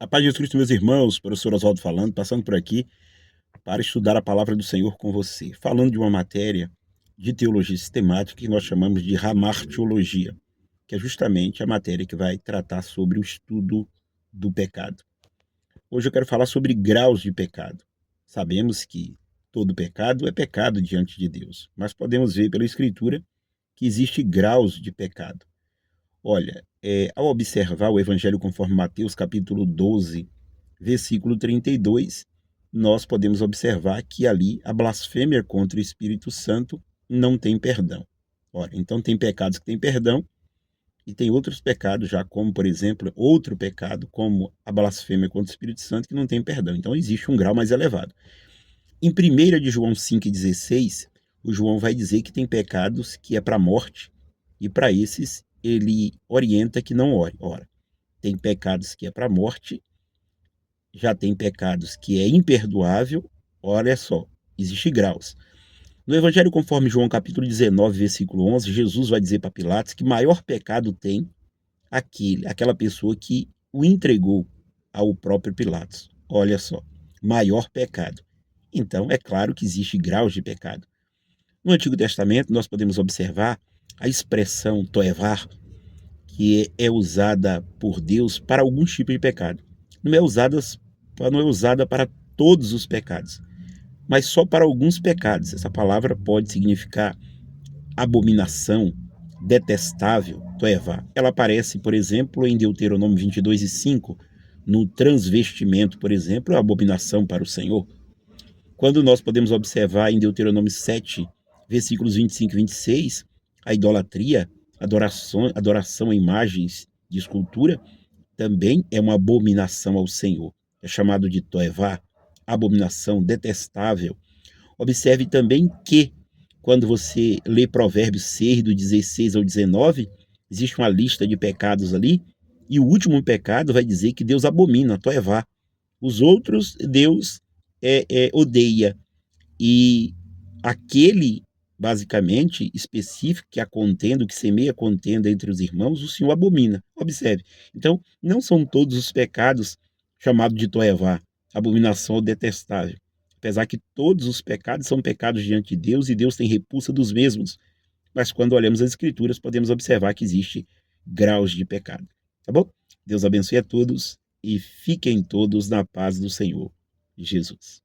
A paz de Jesus Cristo, meus irmãos, professor Oswaldo falando, passando por aqui para estudar a palavra do Senhor com você, falando de uma matéria de teologia sistemática que nós chamamos de hamartiologia, que é justamente a matéria que vai tratar sobre o estudo do pecado. Hoje eu quero falar sobre graus de pecado. Sabemos que todo pecado é pecado diante de Deus, mas podemos ver pela Escritura que existe graus de pecado. Olha, ao observar o Evangelho conforme Mateus, capítulo 12, versículo 32, nós podemos observar que ali a blasfêmia contra o Espírito Santo não tem perdão. Ora, então tem pecados que têm perdão e tem outros pecados já, como, por exemplo, outro pecado, como a blasfêmia contra o Espírito Santo, que não tem perdão. Então existe um grau mais elevado. Em 1 de João 5,16, o João vai dizer que tem pecados que é para a morte, e para esses ele orienta que não ore. Ora, tem pecados que é para a morte, já tem pecados que é imperdoável, olha só, existe graus. No Evangelho conforme João capítulo 19, versículo 11, Jesus vai dizer para Pilatos que maior pecado tem aquela pessoa que o entregou ao próprio Pilatos. Olha só, maior pecado. Então, é claro que existe graus de pecado. No Antigo Testamento, nós podemos observar a expressão toevar, que é usada por Deus para alguns tipos de pecado. Não é usada para todos os pecados, mas só para alguns pecados. Essa palavra pode significar abominação, detestável, toevá. Ela aparece, por exemplo, em Deuteronômio 22:5, no transvestimento, por exemplo, é abominação para o Senhor. Quando nós podemos observar em Deuteronômio 7, versículos 25 e 26, a idolatria, adoração a imagens de escultura, também é uma abominação ao Senhor. É chamado de toevá, abominação detestável. Observe também que, quando você lê Provérbios 6, do 16 ao 19, existe uma lista de pecados ali, e o último pecado vai dizer que Deus abomina, toevá. Os outros, Deus odeia. E aquele, basicamente, específico, que a contenda, que semeia a contenda entre os irmãos, o Senhor abomina. Observe. Então, não são todos os pecados chamados de toevá, abominação ou detestável. Apesar que todos os pecados são pecados diante de Deus e Deus tem repulsa dos mesmos. Mas quando olhamos as Escrituras, podemos observar que existe graus de pecado. Tá bom? Deus abençoe a todos e fiquem todos na paz do Senhor Jesus.